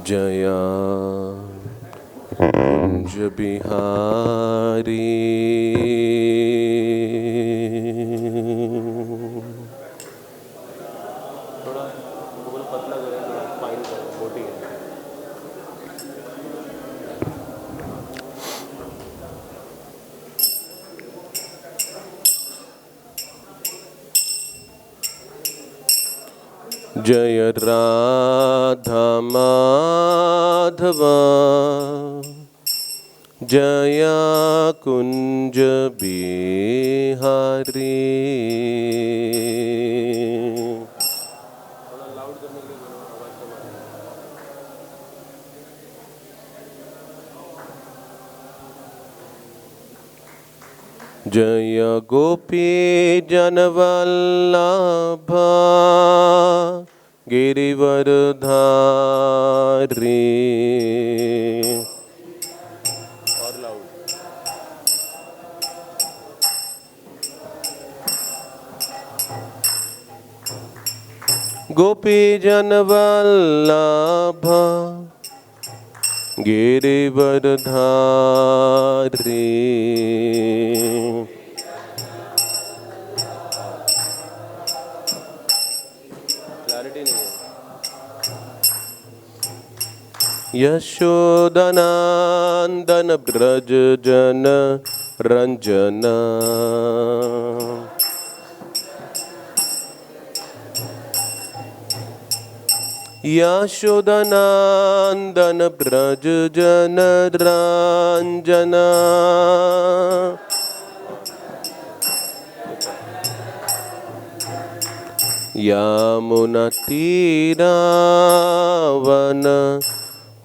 जया कुंज बिहारी थोड़ा गूगल पतला करें, थोड़ा फाइन करें, मोटी है। जय राधा माधवा जया कुंज बिहारी। थोड़ा लाउड करने के लिए बोलो, आवाज कम आ रही है। जय गोपी जनवल्लभा गिरिवरधारी। और लाउड। गोपी जनवल्लभा गिरिवरधारी। क्लैरिटी नहीं है। यशोदनंदन ब्रज जन रंजन। यशोदनंदन ब्रज जन रंजन। यमुना तीरावन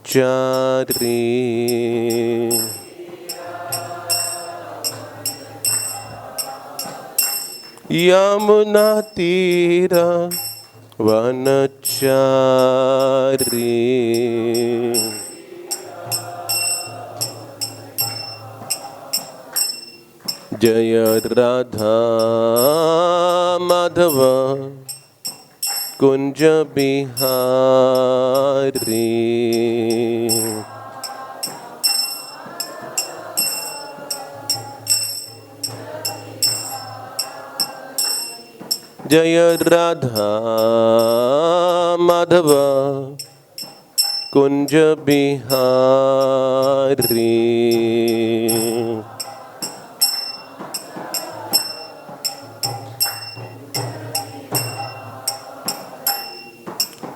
चारी। यमुना तीरा वनचारी। जय राधा माधव कुंज बिहारी। जय राधा माधव कुंज बिहारी।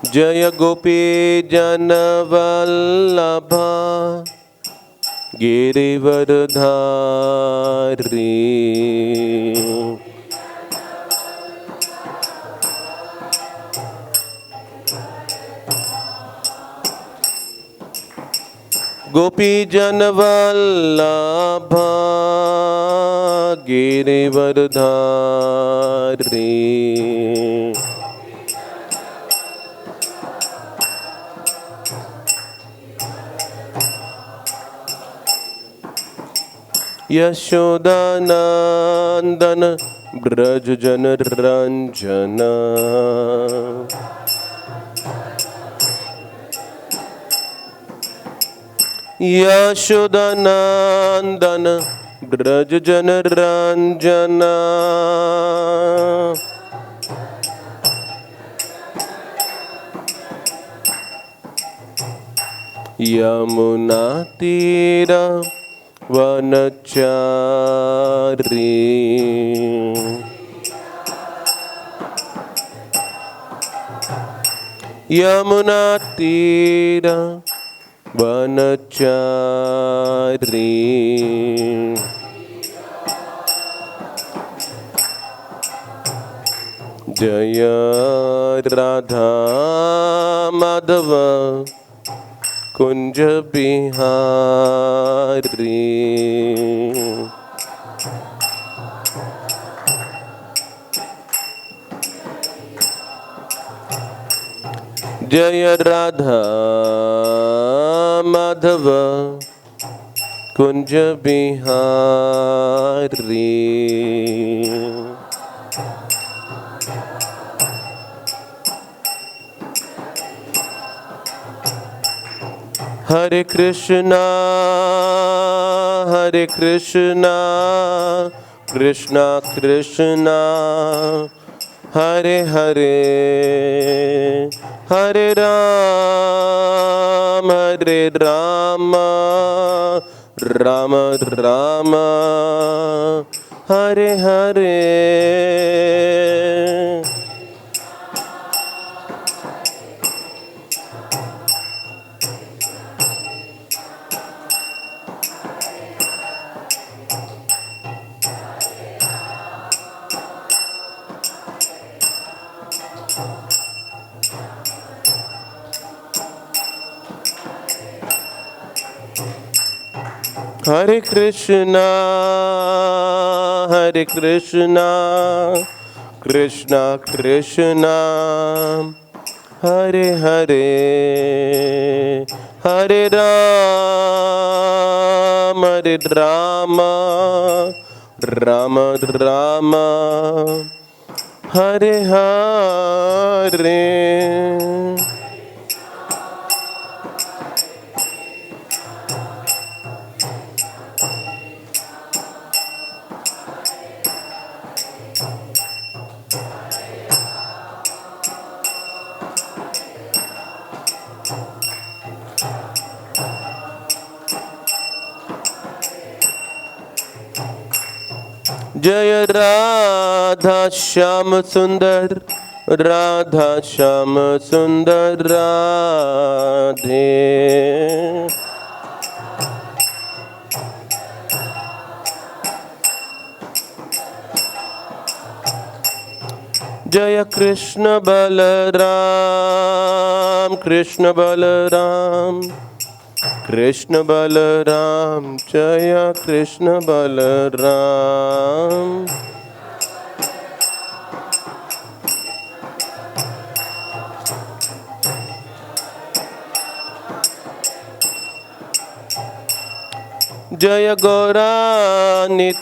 जय गोपी जनवल्लभा गिरिवरधारी। गोपी जनवल्लभा गिरिवरधारी। यशोदानंदन ब्रज जन रंजन। यशोदानंदन ब्रज जन रंजन। यमुना तीरा वनचारी। यमुना तीरा वनचारी। जय राधा माधव कुंज बिहारी। जय राधा माधव कुंज बिहारी। हरे कृष्णा कृष्णा कृष्णा हरे हरे, हरे राम राम राम हरे हरे। हरे कृष्णा कृष्णा कृष्णा हरे हरे, हरे राम राम राम हरे हरे। जय राधा श्याम सुंदर, राधा श्याम सुंदर राधे। जय कृष्ण बलराम कृष्ण बलराम कृष्ण बलराम, जय कृष्ण बलराम। जय गौरानिताय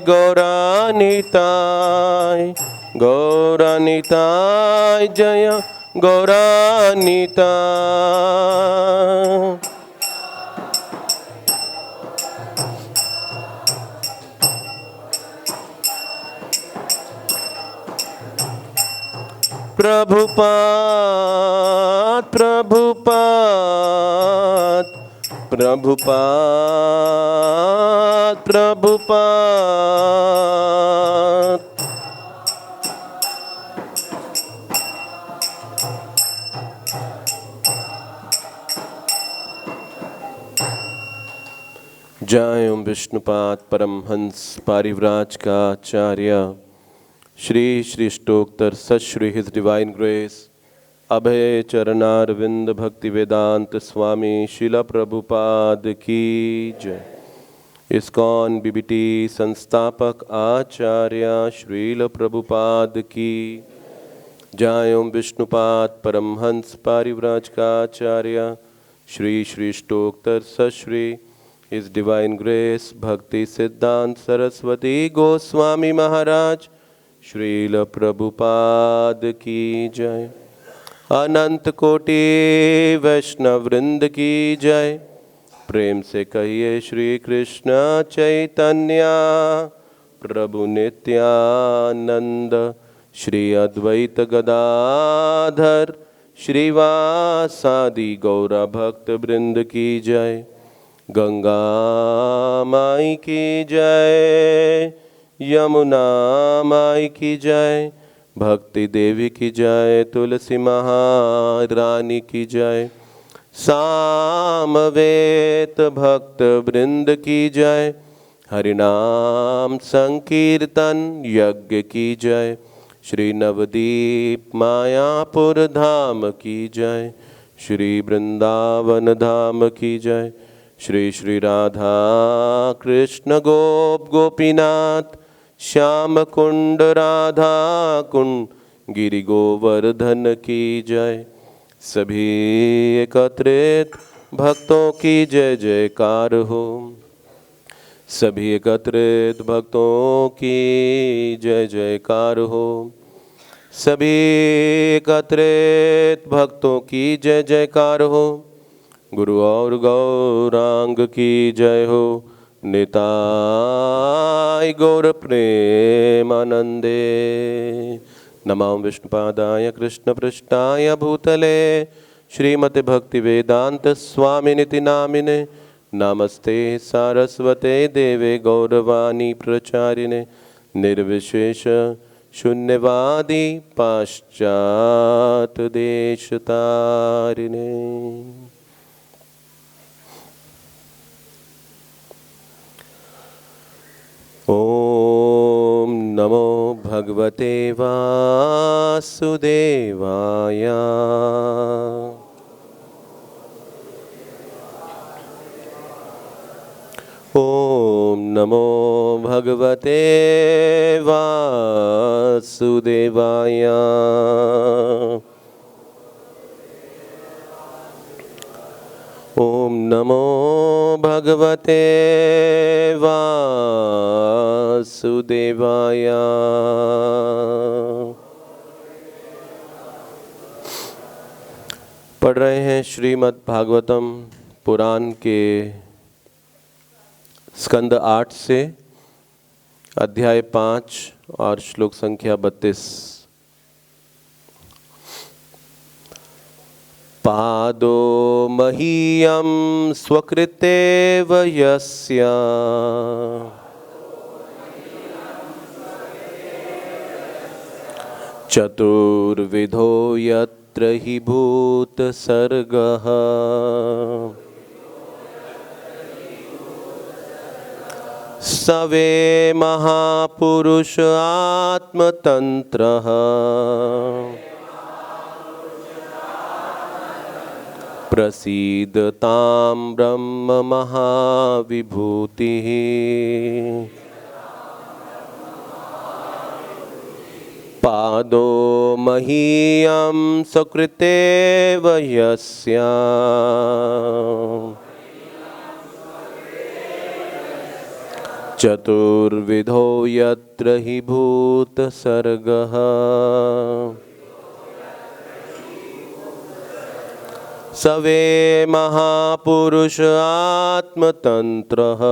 गौरानिताय गौरानिताय, जय गौरानिताय। प्रभुपाद प्रभुपाद प्रभुपाद प्रभुपाद। जय ओम विष्णुपाद परमहंस पारिव्राज का आचार्य श्री श्री अष्टोत्तर सत श्री हिज डिवाइन ग्रेस अभय चरणारविंद भक्ति वेदांत स्वामी शिला प्रभुपाद की जय। इस्कॉन बीबीटी संस्थापक आचार्य श्रील प्रभुपाद की जय। ओम विष्णुपाद परमहंस पारिव्राज का आचार्य श्री श्री अष्टोत्तर सत श्री हिज डिवाइन ग्रेस भक्ति सिद्धांत सरस्वती गोस्वामी महाराज श्रील प्रभुपाद की जय। अनंत कोटि वैष्णव वृंद की जय। प्रेम से कहिए श्री कृष्ण चैतन्य प्रभु नित्यानंद, श्री अद्वैत गदाधर श्रीवासादि गौरा भक्त वृंद की जय। गंगा माई की जय, यमुना माई की जय, भक्ति देवी की जय, तुलसी महारानी की जय। सामवेद भक्त वृंद की जय। हरिनाम संकीर्तन यज्ञ की जय। श्री नवदीप मायापुर धाम की जय। श्री वृंदावन धाम की जय। श्री श्री राधा कृष्ण गोप गोपीनाथ श्याम कुंड राधा कुंड गिरि गोवर्धन की जय। सभी एकत्रित भक्तों की जय जयकार हो। सभी एकत्रित भक्तों की जय जयकार हो। सभी एकत्रित भक्तों की जय जयकार हो। गुरु और गौरांग की जय हो। निताय गौर प्रेमानंदे। नमो विष्णुपादाय कृष्णपृष्ठाय भूतले श्रीमते भक्ति वेदांत स्वामिनिति नामिने। नमस्ते सारस्वते देवे गौरवाणी प्रचारिणे। निर्विशेष शून्यवादी पाश्चात देश तारिणे। ओम नमो भगवते वासुदेवाय। ओम नमो भगवते वासुदेवाय। ओम नमो भगवते वासुदेवाय। पढ़ रहे हैं श्रीमद् भागवतम पुराण के स्कंद 8 से अध्याय 5 और श्लोक संख्या 32। पादो मह्यं स्वकृतेव यस्य चतुर्विधो यत्र हि भूतसर्गः सवे महापुरुष आत्मतंत्रः प्रसीदतां ब्रह्म महाविभूतिः। पादो मह्यं स्वकृतेव यस्य चतुर्विधो यत्र हि भूतसर्गः सवे महापुरुष आत्मतंत्रः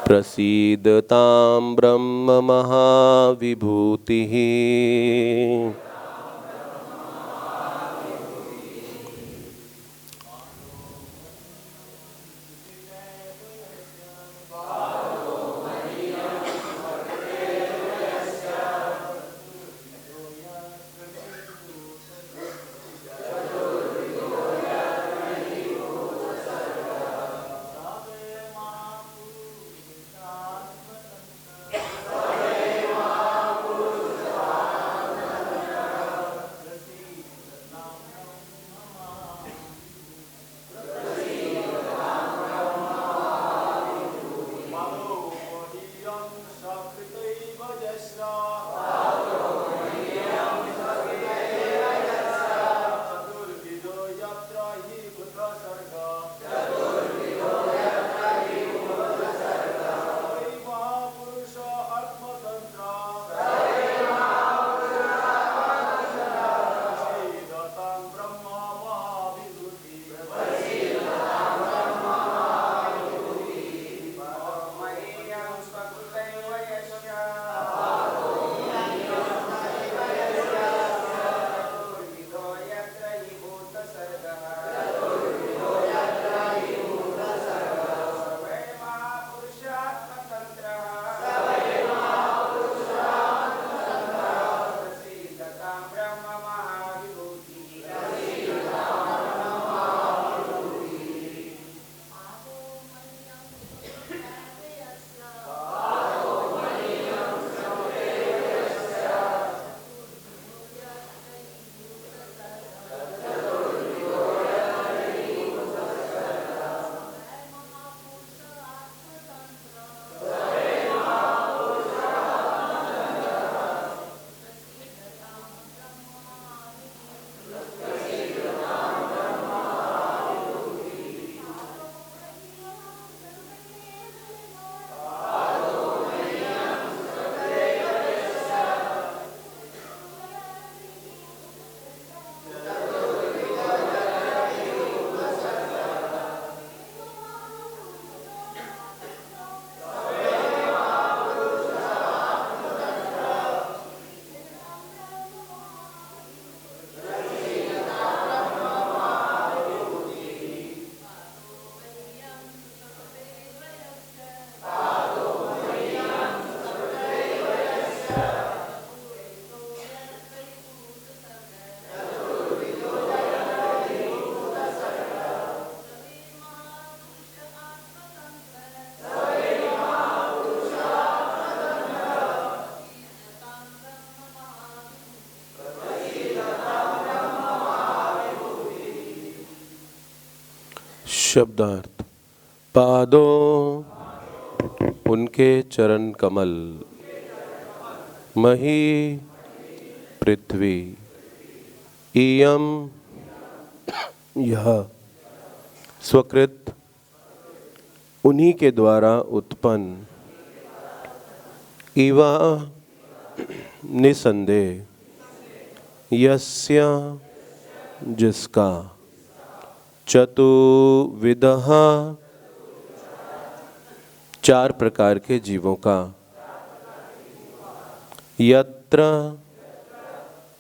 प्रसीदतां ब्रह्म महाविभूतिः। शब्दार्थ। पादों उनके चरण कमल, मही पृथ्वी, इयम यह स्वकृत उन्हीं के द्वारा उत्पन्न, इवा निसंदेह, यस्य जिसका, चतुर्विधः चार प्रकार के जीवों का, यत्र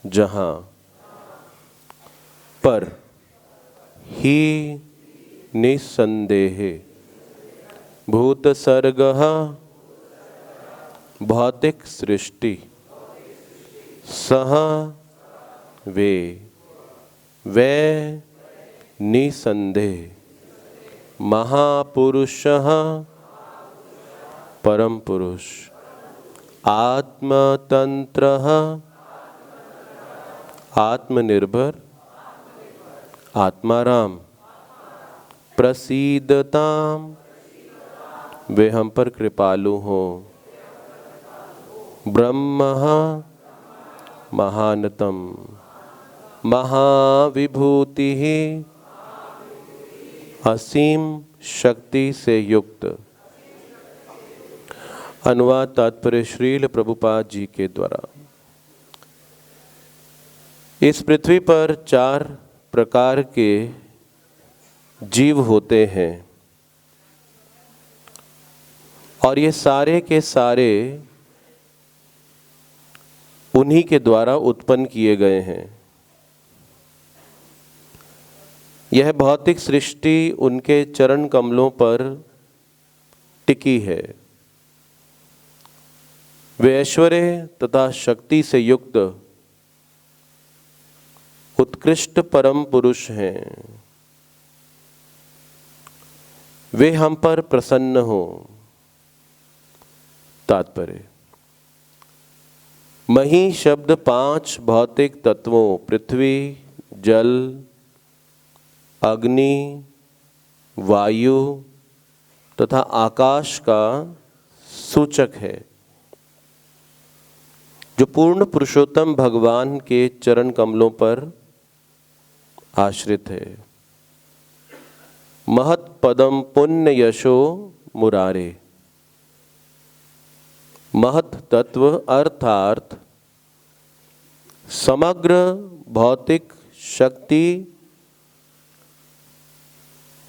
जहाँ, पर, ही निसंदेह, भूत सर्गः भौतिक सृष्टि, सह वे निसंदेह, महापुरुषः परम पुरुष, आत्मतंत्रः आत्मनिर्भर, आत्माराम, प्रसीदताम वे हम पर कृपालु हो, ब्रह्मः महानतम, महाविभूति असीम शक्ति से युक्त। अनुवाद तात्पर्य श्रील प्रभुपाद जी के द्वारा। इस पृथ्वी पर चार प्रकार के जीव होते हैं और ये सारे के सारे उन्हीं के द्वारा उत्पन्न किए गए हैं। यह भौतिक सृष्टि उनके चरण कमलों पर टिकी है। वे ऐश्वर्य तथा शक्ति से युक्त उत्कृष्ट परम पुरुष हैं। वे हम पर प्रसन्न हो। तात्पर्य, मही शब्द 5 भौतिक तत्वों पृथ्वी, जल, अग्नि, वायु तथा आकाश का सूचक है, जो पूर्ण पुरुषोत्तम भगवान के चरण कमलों पर आश्रित है। महत् पदम पुण्य यशो मुरारे, महत् तत्व अर्थात समग्र भौतिक शक्ति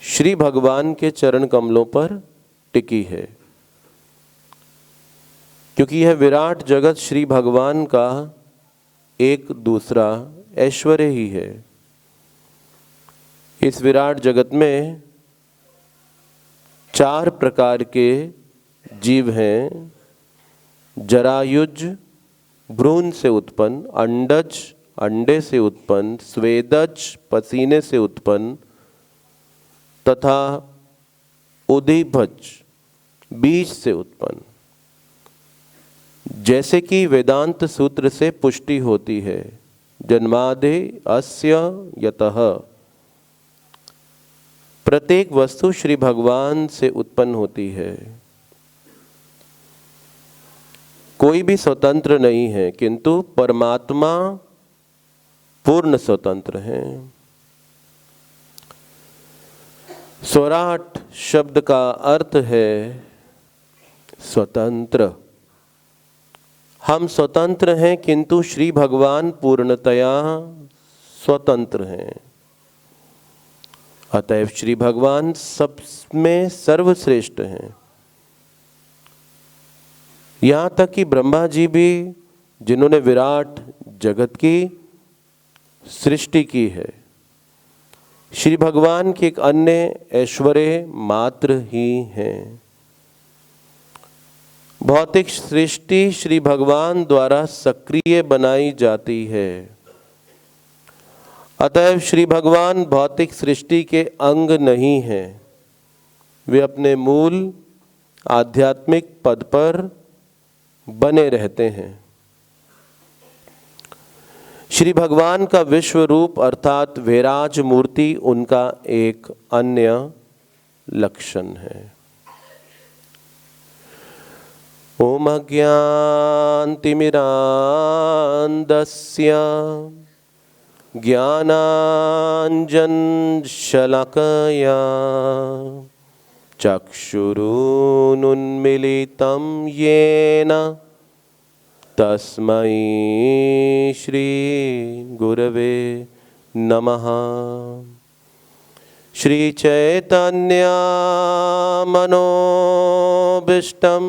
श्री भगवान के चरण कमलों पर टिकी है, क्योंकि यह विराट जगत श्री भगवान का एक दूसरा ऐश्वर्य ही है। इस विराट जगत में 4 प्रकार के जीव हैं। जरायुज भ्रूण से उत्पन्न, अंडज अंडे से उत्पन्न, स्वेदज पसीने से उत्पन्न तथा उदीभज बीज से उत्पन्न। जैसे कि वेदांत सूत्र से पुष्टि होती है, जन्मादि अस्य यतः, प्रत्येक वस्तु श्री भगवान से उत्पन्न होती है। कोई भी स्वतंत्र नहीं है, किंतु परमात्मा पूर्ण स्वतंत्र है। स्वराट शब्द का अर्थ है स्वतंत्र। हम स्वतंत्र हैं, किंतु श्री भगवान पूर्णतया स्वतंत्र हैं। अतएव श्री भगवान सब में सर्वश्रेष्ठ हैं। यहाँ तक कि ब्रह्मा जी भी, जिन्होंने विराट जगत की सृष्टि की है, श्री भगवान के एक अन्य ऐश्वर्य मात्र ही हैं। भौतिक सृष्टि श्री भगवान द्वारा सक्रिय बनाई जाती है। अतएव श्री भगवान भौतिक सृष्टि के अंग नहीं हैं। वे अपने मूल आध्यात्मिक पद पर बने रहते हैं। श्री भगवान का विश्व रूप अर्थात वैराज मूर्ति उनका एक अन्य लक्षण है। ओम अज्ञानतिमिरान्धस्य ज्ञानाञ्जनशलाकया चक्षुरुन्मीलितं येन तस्मै श्री गुरवे नमः। श्री चैतन्य मनोभीष्टं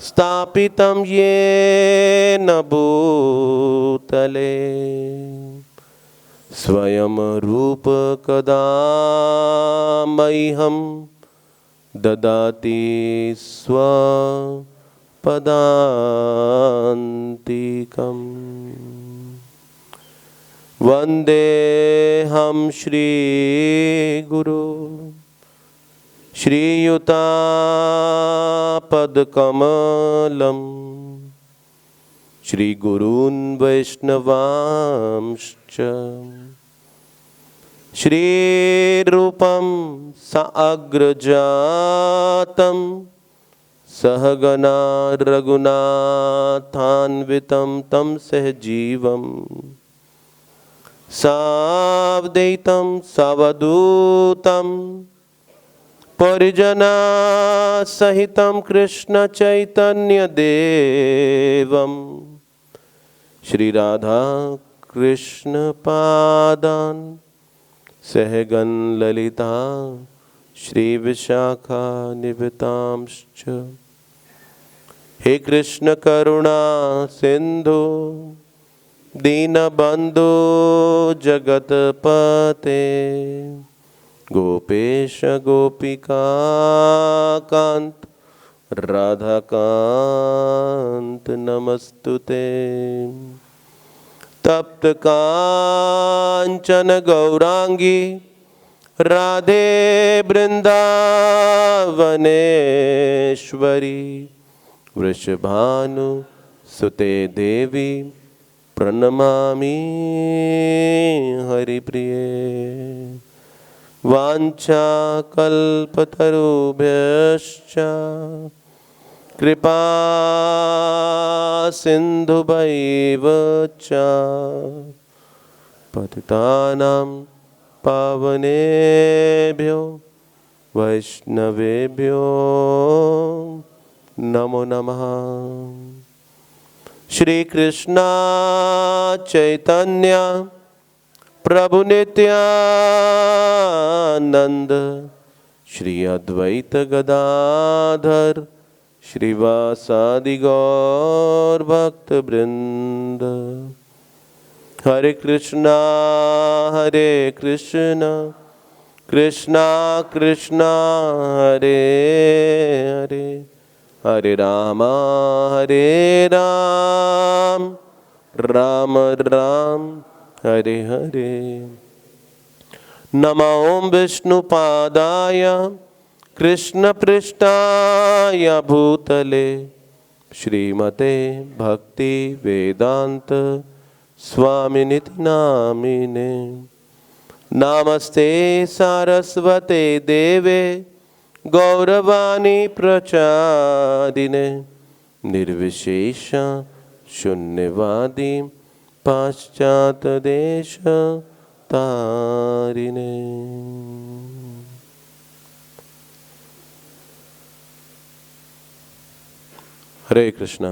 स्थापितं येन भूतले स्वयं रूप कदा मह्यं ददाति स्वपदान्तिकम्। वन्देऽहं श्रीगुरो श्रीयुतापदकमलं श्रीगुरून् वैष्णवांश्च श्रीरूपं साग्रजातं सहगना रघुनाथान्वितं तं सहजीवं सावधूतं सावधूतं परिजना सहितं कृष्ण चैतन्य देवं श्री राधा कृष्ण पादान् सहगन ललिता श्री विशाखा निवृतांश्च। हे कृष्ण करुणा सिंधु दीनबंधु जगतपते गोपेश गोपिका कांत राधाकांत नमस्तुते। तप्त कांचन गौरांगी राधे वृंदावनेश्वरी वृषभानु सुते देवी प्रणमामि हरिप्रिये। वाञ्छाकल्पतरुभ्यश्च कृपा सिन्धुभैव च पतितानां पावनेभ्यो वैष्णवेभ्यो नमो नमः। श्री कृष्ण चैतन्य प्रभु नित्यानंद श्री अद्वैत गदाधर श्रीवासादि गौर भक्त वृंद। हरे कृष्णा कृष्णा कृष्णा हरे हरे हरे राम राम राम हरे हरे। नमो विष्णुपादाय कृष्णपृष्ठाय भूतले श्रीमते भक्ति वेदांत स्वामिनिति नामिने। नमस्ते सारस्वते देवे गौरवाणी प्रचारिणे निर्विशेष शून्यवादी पाश्चात्य देश तारिणे। हरे कृष्णा।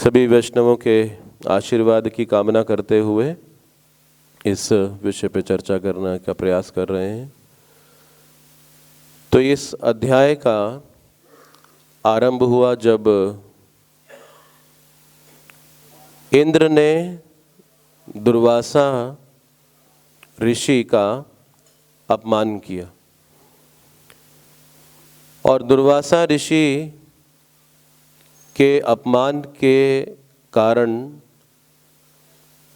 सभी वैष्णवों के आशीर्वाद की कामना करते हुए इस विषय पे चर्चा करने का प्रयास कर रहे हैं। तो इस अध्याय का आरंभ हुआ जब इंद्र ने दुर्वासा ऋषि का अपमान किया और दुर्वासा ऋषि के अपमान के कारण,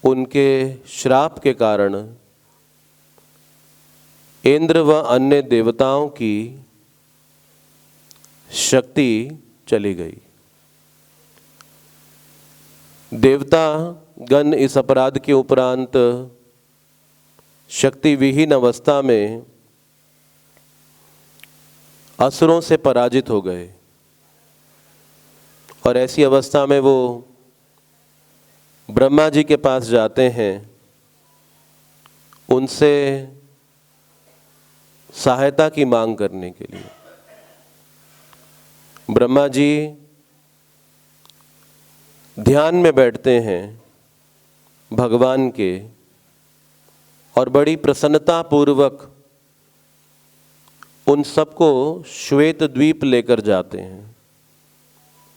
उनके श्राप के कारण इंद्र व अन्य देवताओं की शक्ति चली गई। देवता गण इस अपराध के उपरांत शक्ति विहीन अवस्था में असुरों से पराजित हो गए और ऐसी अवस्था में वो ब्रह्मा जी के पास जाते हैं, उनसे सहायता की मांग करने के लिए। ब्रह्मा जी ध्यान में बैठते हैं भगवान के और बड़ी प्रसन्नता पूर्वक उन सबको श्वेत द्वीप लेकर जाते हैं,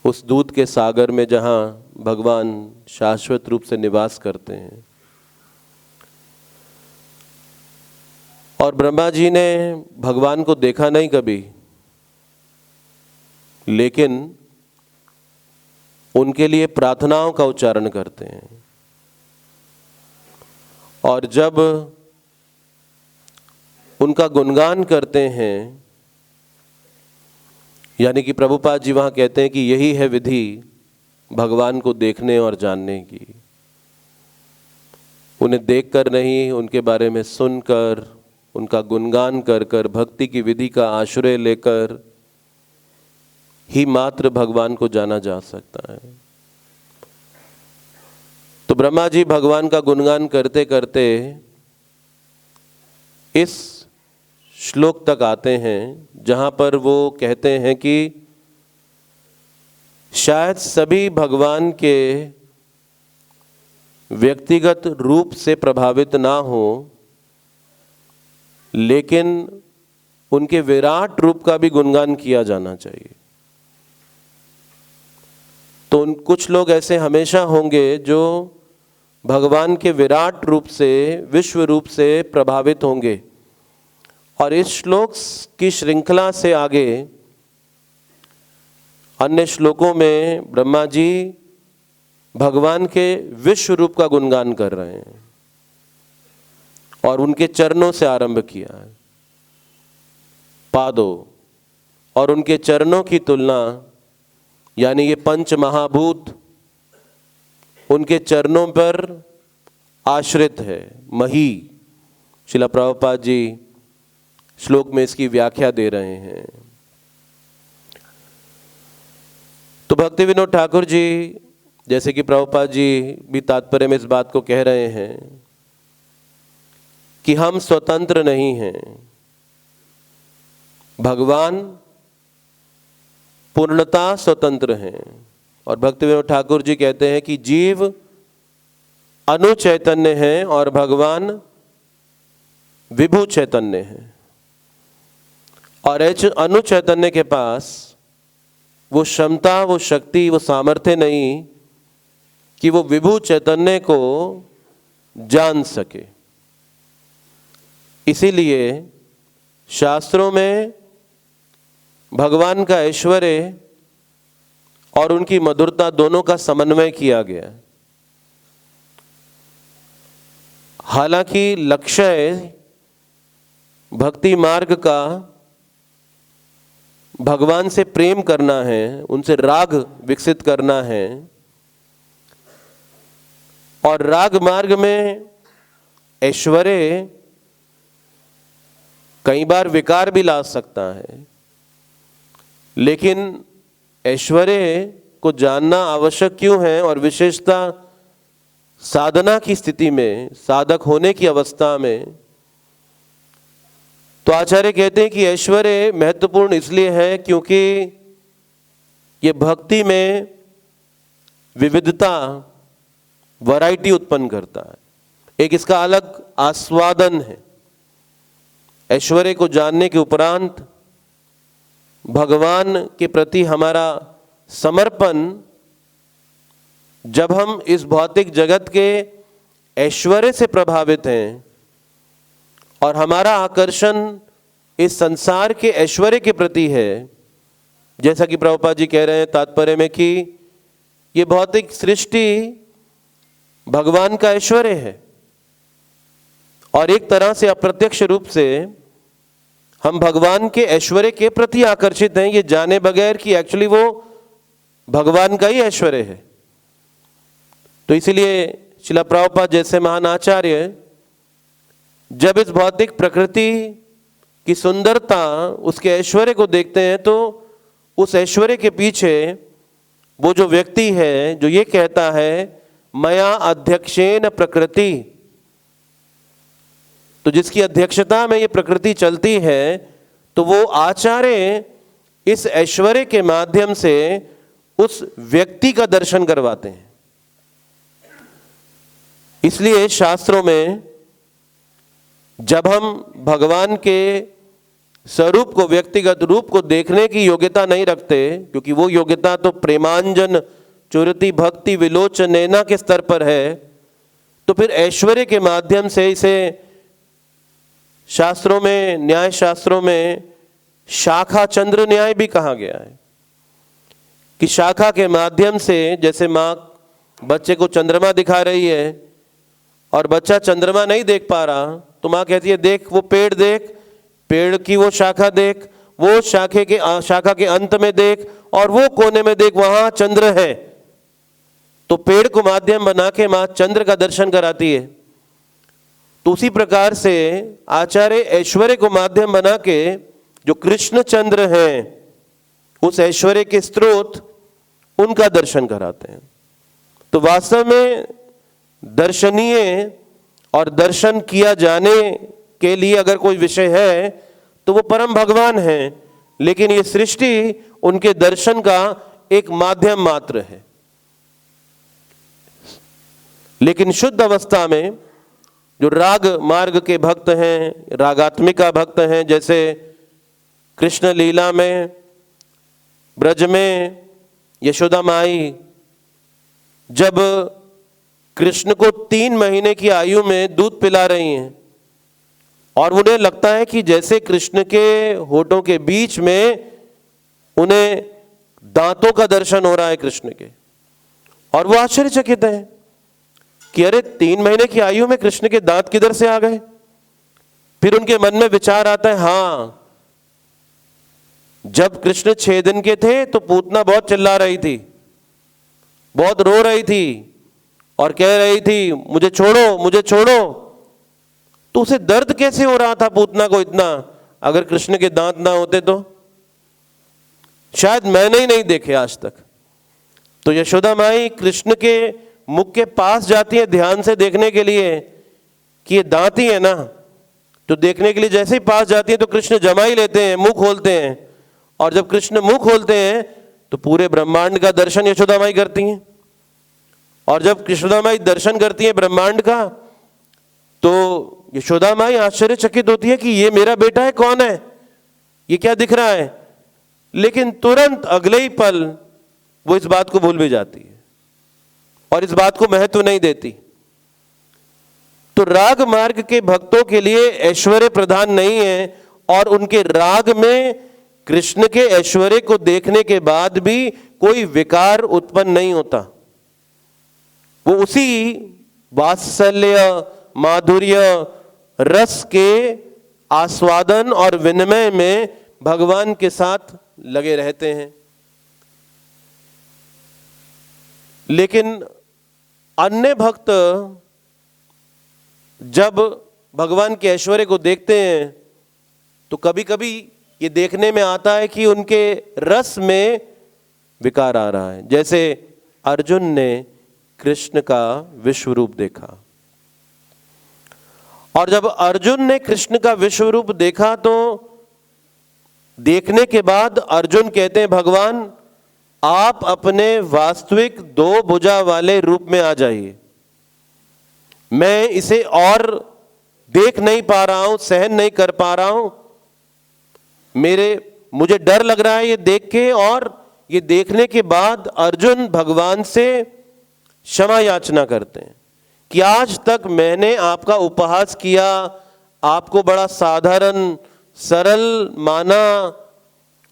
उस दूध के सागर में जहाँ भगवान शाश्वत रूप से निवास करते हैं। और ब्रह्मा जी ने भगवान को देखा नहीं कभी, लेकिन उनके लिए प्रार्थनाओं का उच्चारण करते हैं। और जब उनका गुणगान करते हैं, यानी कि प्रभुपाद जी वहाँ कहते हैं कि यही है विधि भगवान को देखने और जानने की। उन्हें देखकर नहीं, उनके बारे में सुनकर, उनका गुणगान कर कर, भक्ति की विधि का आश्रय लेकर ही मात्र भगवान को जाना जा सकता है। तो ब्रह्मा जी भगवान का गुणगान करते करते इस श्लोक तक आते हैं जहाँ पर वो कहते हैं कि शायद सभी भगवान के व्यक्तिगत रूप से प्रभावित ना हो, लेकिन उनके विराट रूप का भी गुणगान किया जाना चाहिए। तो कुछ लोग ऐसे हमेशा होंगे जो भगवान के विराट रूप से, विश्व रूप से प्रभावित होंगे। और इस श्लोक की श्रृंखला से आगे अन्य श्लोकों में ब्रह्मा जी भगवान के विश्व रूप का गुणगान कर रहे हैं और उनके चरणों से आरंभ किया है, पादों, और उनके चरणों की तुलना, यानी ये पंच महाभूत उनके चरणों पर आश्रित है। मही, श्रील प्रभुपाद जी श्लोक में इसकी व्याख्या दे रहे हैं। तो भक्ति विनोद ठाकुर जी, जैसे कि प्रभुपाद जी भी तात्पर्य में इस बात को कह रहे हैं कि हम स्वतंत्र नहीं हैं, भगवान पूर्णता स्वतंत्र हैं। और भक्ति विनोद ठाकुर जी कहते हैं कि जीव अनुचैतन्य है और भगवान विभु चैतन्य है। और अनुचैतन्य के पास वो क्षमता, वो शक्ति, वो सामर्थ्य नहीं कि वो विभु चैतन्य को जान सके। इसीलिए शास्त्रों में भगवान का ऐश्वर्य और उनकी मधुरता दोनों का समन्वय किया गया। हालांकि लक्ष्य भक्ति मार्ग का भगवान से प्रेम करना है, उनसे राग विकसित करना है, और राग मार्ग में ऐश्वर्य कई बार विकार भी ला सकता है। लेकिन ऐश्वर्य को जानना आवश्यक क्यों है, और विशेषता साधना की स्थिति में, साधक होने की अवस्था में, तो आचार्य कहते हैं कि ऐश्वर्य महत्वपूर्ण इसलिए है क्योंकि ये भक्ति में विविधता, वैरायटी उत्पन्न करता है। एक इसका अलग आस्वादन है। ऐश्वर्य को जानने के उपरांत भगवान के प्रति हमारा समर्पण, जब हम इस भौतिक जगत के ऐश्वर्य से प्रभावित हैं और हमारा आकर्षण इस संसार के ऐश्वर्य के प्रति है, जैसा कि प्रभुपाद जी कह रहे हैं तात्पर्य में कि ये भौतिक सृष्टि भगवान का ऐश्वर्य है, और एक तरह से अप्रत्यक्ष रूप से हम भगवान के ऐश्वर्य के प्रति आकर्षित हैं, ये जाने बगैर कि एक्चुअली वो भगवान का ही ऐश्वर्य है। तो इसीलिए श्रील प्रभुपाद जैसे महान आचार्य जब इस भौतिक प्रकृति की सुंदरता, उसके ऐश्वर्य को देखते हैं तो उस ऐश्वर्य के पीछे वो जो व्यक्ति है जो ये कहता है मया अध्यक्षेन प्रकृति, तो जिसकी अध्यक्षता में ये प्रकृति चलती है, तो वो आचार्य इस ऐश्वर्य के माध्यम से उस व्यक्ति का दर्शन करवाते हैं। इसलिए शास्त्रों में जब हम भगवान के स्वरूप को, व्यक्तिगत रूप को देखने की योग्यता नहीं रखते, क्योंकि वो योग्यता तो प्रेमांजन चुरति भक्ति विलोचनेना के स्तर पर है, तो फिर ऐश्वर्य के माध्यम से इसे शास्त्रों में, न्याय शास्त्रों में शाखा चंद्र न्याय भी कहा गया है कि शाखा के माध्यम से, जैसे माँ बच्चे को चंद्रमा दिखा रही है और बच्चा चंद्रमा नहीं देख पा रहा, तो माँ कहती है देख वो पेड़ देख, पेड़ की वो शाखा देख, वो शाखा के अंत में देख और वो कोने में देख, वहां चंद्र है। तो पेड़ को माध्यम बना के माँ चंद्र का दर्शन कराती है। तो उसी प्रकार से आचार्य ऐश्वर्य को माध्यम बना के जो कृष्ण चंद्र हैं, उस ऐश्वर्य के स्रोत, उनका दर्शन कराते हैं। तो वास्तव में दर्शनीय और दर्शन किया जाने के लिए अगर कोई विषय है तो वो परम भगवान हैं, लेकिन ये सृष्टि उनके दर्शन का एक माध्यम मात्र है। लेकिन शुद्ध अवस्था में जो राग मार्ग के भक्त हैं, रागात्मिका भक्त हैं, जैसे कृष्ण लीला में ब्रज में यशोदा माई जब कृष्ण को 3 महीने की आयु में दूध पिला रही हैं और उन्हें लगता है कि जैसे कृष्ण के होठों के बीच में उन्हें दांतों का दर्शन हो रहा है कृष्ण के, और वो आश्चर्यचकित हैं कि अरे 3 महीने की आयु में कृष्ण के दांत किधर से आ गए। फिर उनके मन में विचार आता है, हाँ जब कृष्ण 6 दिन के थे तो पूतना बहुत चिल्ला रही थी, बहुत रो रही थी और कह रही थी मुझे छोड़ो मुझे छोड़ो। तो उसे दर्द कैसे हो रहा था पूतना को इतना, अगर कृष्ण के दांत ना होते तो? शायद मैंने ही नहीं देखे आज तक। तो यशोदा माई कृष्ण के मुख के पास जाती है ध्यान से देखने के लिए कि ये दांत ही है ना, तो देखने के लिए जैसे ही पास जाती है तो कृष्ण जमा ही लेते हैं, मुंह खोलते हैं, और जब कृष्ण मुंह खोलते हैं तो पूरे ब्रह्मांड का दर्शन यशोदा माई करती हैं। और जब यशोदा माई दर्शन करती हैं ब्रह्मांड का, तो यशोदा माई आश्चर्यचकित होती है कि ये मेरा बेटा है, कौन है, ये क्या दिख रहा है। लेकिन तुरंत अगले ही पल वो इस बात को भूल भी जाती है और इस बात को महत्व नहीं देती। तो राग मार्ग के भक्तों के लिए ऐश्वर्य प्रधान नहीं है, और उनके राग में कृष्ण के ऐश्वर्य को देखने के बाद भी कोई विकार उत्पन्न नहीं होता। वो उसी वात्सल्य माधुर्य रस के आस्वादन और विनिमय में भगवान के साथ लगे रहते हैं। लेकिन अन्य भक्त जब भगवान के ऐश्वर्य को देखते हैं तो कभी कभी ये देखने में आता है कि उनके रस में विकार आ रहा है। जैसे अर्जुन ने कृष्ण का विश्व रूप देखा, और जब अर्जुन ने कृष्ण का विश्व रूप देखा तो देखने के बाद अर्जुन कहते हैं भगवान आप अपने वास्तविक 2 भुजा वाले रूप में आ जाइए, मैं इसे और देख नहीं पा रहा हूं, सहन नहीं कर पा रहा हूं, मुझे डर लग रहा है ये देख के। और ये देखने के बाद अर्जुन भगवान से क्षमा याचना करते हैं कि आज तक मैंने आपका उपहास किया, आपको बड़ा साधारण सरल माना,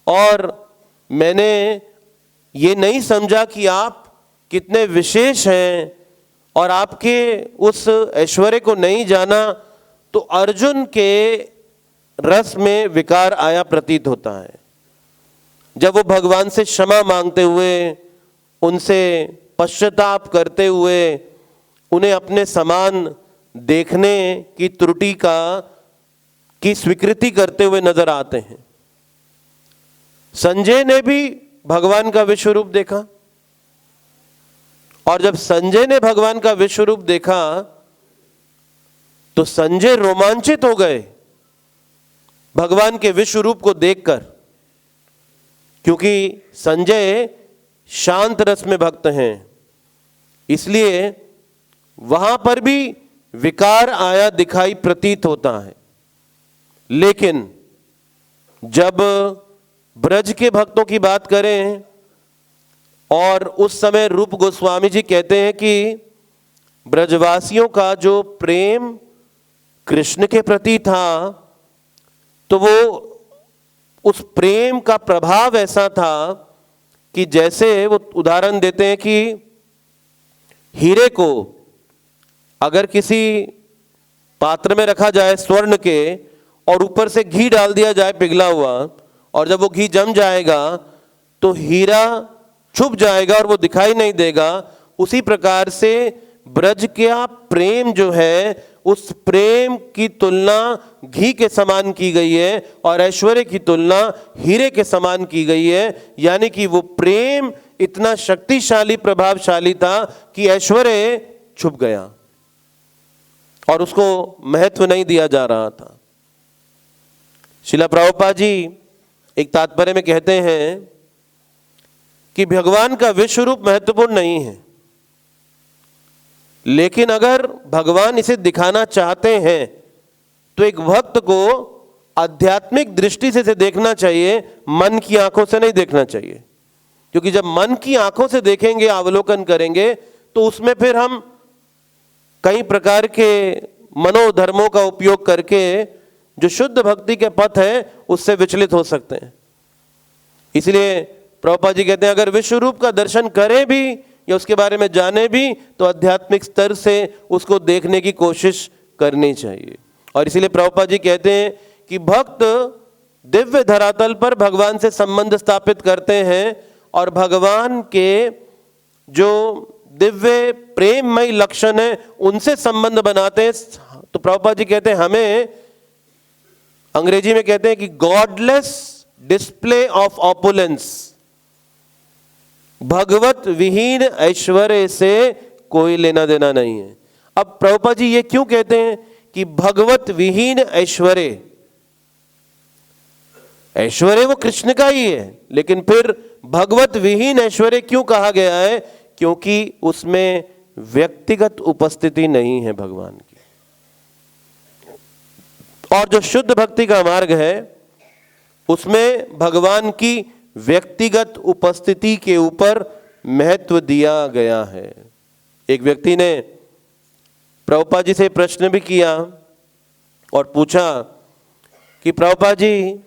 और मैंने ये नहीं समझा कि आप कितने विशेष हैं, और आपके उस ऐश्वर्य को नहीं जाना। तो अर्जुन के रस में विकार आया प्रतीत होता है। जब वो भगवान से क्षमा मांगते हुए, उनसे पश्चाताप करते हुए, उन्हें अपने समान देखने की त्रुटि का की स्वीकृति करते हुए नजर आते हैं। संजय ने भी भगवान का विश्व रूप देखा, और जब संजय ने भगवान का विश्व रूप देखा तो संजय रोमांचित हो गए भगवान के विश्व रूप को देखकर, क्योंकि संजय शांत रस में भक्त हैं, इसलिए वहां पर भी विकार आया दिखाई प्रतीत होता है। लेकिन जब ब्रज के भक्तों की बात करें, और उस समय रूप गोस्वामी जी कहते हैं कि ब्रजवासियों का जो प्रेम कृष्ण के प्रति था, तो वो उस प्रेम का प्रभाव ऐसा था कि जैसे वो उदाहरण देते हैं कि हीरे को अगर किसी पात्र में रखा जाए स्वर्ण के, और ऊपर से घी डाल दिया जाए पिघला हुआ, और जब वो घी जम जाएगा तो हीरा छुप जाएगा और वो दिखाई नहीं देगा। उसी प्रकार से ब्रज का प्रेम जो है, उस प्रेम की तुलना घी के समान की गई है और ऐश्वर्य की तुलना हीरे के समान की गई है। यानी कि वो प्रेम इतना शक्तिशाली प्रभावशाली था कि ऐश्वर्य छुप गया और उसको महत्व नहीं दिया जा रहा था। श्रील प्रभुपाद जी एक तात्पर्य में कहते हैं कि भगवान का विश्व रूप महत्वपूर्ण नहीं है, लेकिन अगर भगवान इसे दिखाना चाहते हैं तो एक भक्त को आध्यात्मिक दृष्टि से इसे देखना चाहिए, मन की आंखों से नहीं देखना चाहिए। क्योंकि जब मन की आंखों से देखेंगे, अवलोकन करेंगे, तो उसमें फिर हम कई प्रकार के मनोधर्मों का उपयोग करके जो शुद्ध भक्ति के पथ है उससे विचलित हो सकते हैं। इसलिए प्रभुपाद जी कहते हैं अगर विश्व रूप का दर्शन करें भी या उसके बारे में जाने भी, तो आध्यात्मिक स्तर से उसको देखने की कोशिश करनी चाहिए। और इसीलिए प्रभुपाद जी कहते हैं कि भक्त दिव्य धरातल पर भगवान से संबंध स्थापित करते हैं और भगवान के जो दिव्य प्रेममय लक्षण है उनसे संबंध बनाते हैं। तो प्रभुपाद जी कहते हैं, हमें अंग्रेजी में कहते हैं कि गॉडलेस डिस्प्ले ऑफ ऑपुलेंस, भगवत विहीन ऐश्वर्य से कोई लेना देना नहीं है। अब प्रभुपाद जी ये क्यों कहते हैं कि भगवत विहीन ऐश्वर्य? ऐश्वर्य वो कृष्ण का ही है, लेकिन फिर भगवत विहीन ऐश्वर्य क्यों कहा गया है? क्योंकि उसमें व्यक्तिगत उपस्थिति नहीं है भगवान की। और जो शुद्ध भक्ति का मार्ग है उसमें भगवान की व्यक्तिगत उपस्थिति के ऊपर महत्व दिया गया है। एक व्यक्ति ने प्रभुपाद जी से प्रश्न भी किया और पूछा कि प्रभुपाद जी,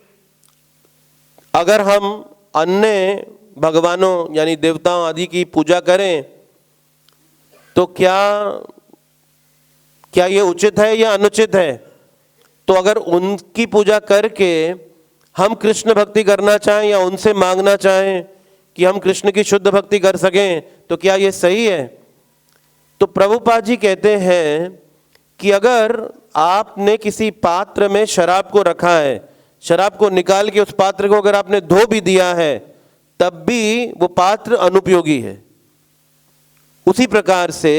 अगर हम अन्य भगवानों यानी देवताओं आदि की पूजा करें तो क्या ये उचित है या अनुचित है? तो अगर उनकी पूजा करके हम कृष्ण भक्ति करना चाहें या उनसे मांगना चाहें कि हम कृष्ण की शुद्ध भक्ति कर सकें, तो क्या ये सही है? तो प्रभुपाद जी कहते हैं कि अगर आपने किसी पात्र में शराब को रखा है, शराब को निकाल के उस पात्र को अगर आपने धो भी दिया है, तब भी वो पात्र अनुपयोगी है। उसी प्रकार से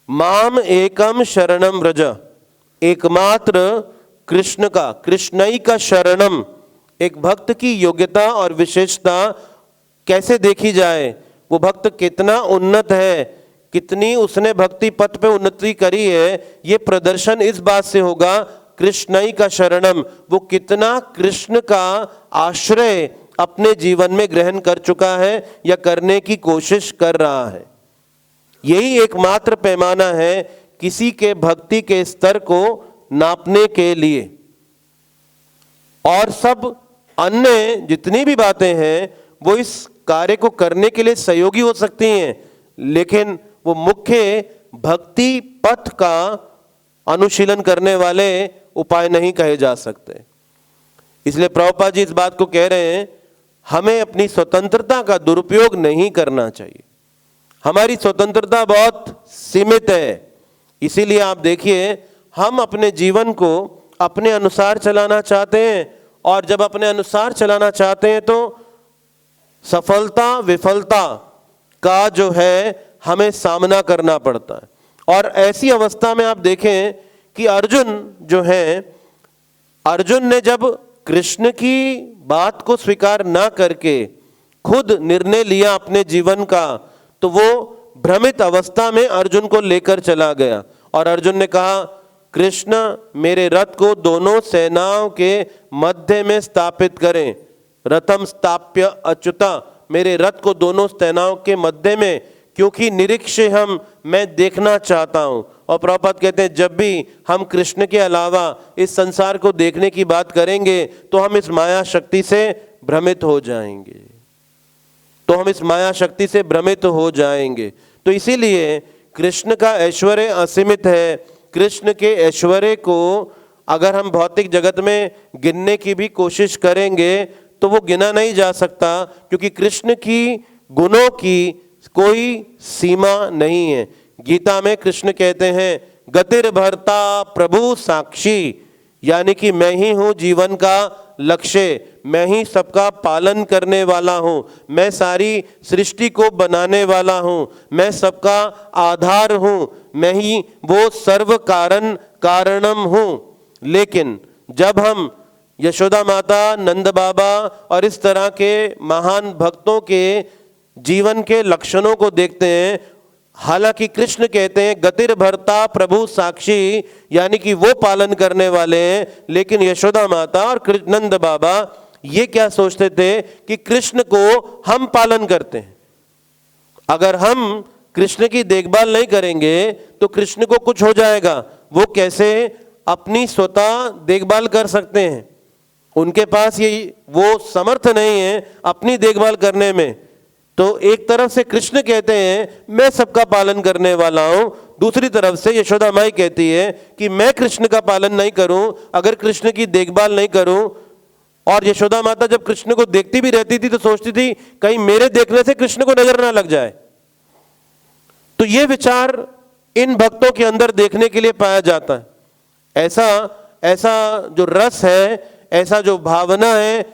माम एकम शरणम व्रज, एकमात्र कृष्ण का, कृष्णई का शरणम, एक भक्त की योग्यता और विशेषता कैसे देखी जाए? वो भक्त कितना उन्नत है, कितनी उसने भक्ति पथ पे उन्नति करी है, ये प्रदर्शन इस बात से होगा कृष्णई का शरणम, वो कितना कृष्ण का आश्रय अपने जीवन में ग्रहण कर चुका है या करने की कोशिश कर रहा है। यही एकमात्र पैमाना है किसी के भक्ति के स्तर को नापने के लिए। और सब अन्य जितनी भी बातें हैं वो इस कार्य को करने के लिए सहयोगी हो सकती हैं, लेकिन वो मुख्य भक्ति पथ का अनुशीलन करने वाले उपाय नहीं कहे जा सकते। इसलिए प्रभुपाद जी इस बात को कह रहे हैं, हमें अपनी स्वतंत्रता का दुरुपयोग नहीं करना चाहिए। हमारी स्वतंत्रता बहुत सीमित है। इसीलिए आप देखिए, हम अपने जीवन को अपने अनुसार चलाना चाहते हैं, और जब अपने अनुसार चलाना चाहते हैं तो सफलता विफलता का जो है हमें सामना करना पड़ता है। और ऐसी अवस्था में आप देखें कि अर्जुन जो है, अर्जुन ने जब कृष्ण की बात को स्वीकार ना करके खुद निर्णय लिया अपने जीवन का, तो वो भ्रमित अवस्था में अर्जुन को लेकर चला गया और अर्जुन ने कहा, कृष्ण मेरे रथ को दोनों सेनाओं के मध्य में स्थापित करें, रथम स्थाप्य अच्युता, मेरे रथ को दोनों सेनाओं के मध्य में, क्योंकि निरीक्षे हम, मैं देखना चाहता हूं। और प्रभुपाद कहते हैं जब भी हम कृष्ण के अलावा इस संसार को देखने की बात करेंगे तो हम इस माया शक्ति से भ्रमित हो जाएंगे, तो हम इस माया शक्ति से भ्रमित हो जाएंगे। तो इसीलिए कृष्ण का ऐश्वर्य असीमित है। कृष्ण के ऐश्वर्य को अगर हम भौतिक जगत में गिनने की भी कोशिश करेंगे तो वो गिना नहीं जा सकता, क्योंकि कृष्ण की गुणों की कोई सीमा नहीं है। गीता में कृष्ण कहते हैं गतिर भरता प्रभु साक्षी, यानी कि मैं ही हूं जीवन का लक्ष्य, मैं ही सबका पालन करने वाला हूं, मैं सारी सृष्टि को बनाने वाला हूं, मैं सबका आधार हूं, मैं ही वो सर्व कारण कारणम हूं। लेकिन जब हम यशोदा माता, नंद बाबा और इस तरह के महान भक्तों के जीवन के लक्षणों को देखते हैं, हालांकि कृष्ण कहते हैं गतिर भरता प्रभु साक्षी, यानी कि वो पालन करने वाले हैं, लेकिन यशोदा माता और नंद बाबा ये क्या सोचते थे कि कृष्ण को हम पालन करते हैं, अगर हम कृष्ण की देखभाल नहीं करेंगे तो कृष्ण को कुछ हो जाएगा। वो कैसे अपनी स्वतः देखभाल कर सकते हैं, उनके पास ये वो समर्थ नहीं है अपनी देखभाल करने में। तो एक तरफ से कृष्ण कहते हैं मैं सबका पालन करने वाला हूं, दूसरी तरफ से यशोदा माई कहती है कि मैं कृष्ण का पालन नहीं करूं, अगर कृष्ण की देखभाल नहीं करूं। और यशोदा माता जब कृष्ण को देखती भी रहती थी तो सोचती थी कहीं मेरे देखने से कृष्ण को नजर ना लग जाए। तो ये विचार इन भक्तों के अंदर देखने के लिए पाया जाता है। ऐसा जो रस है, ऐसा जो भावना है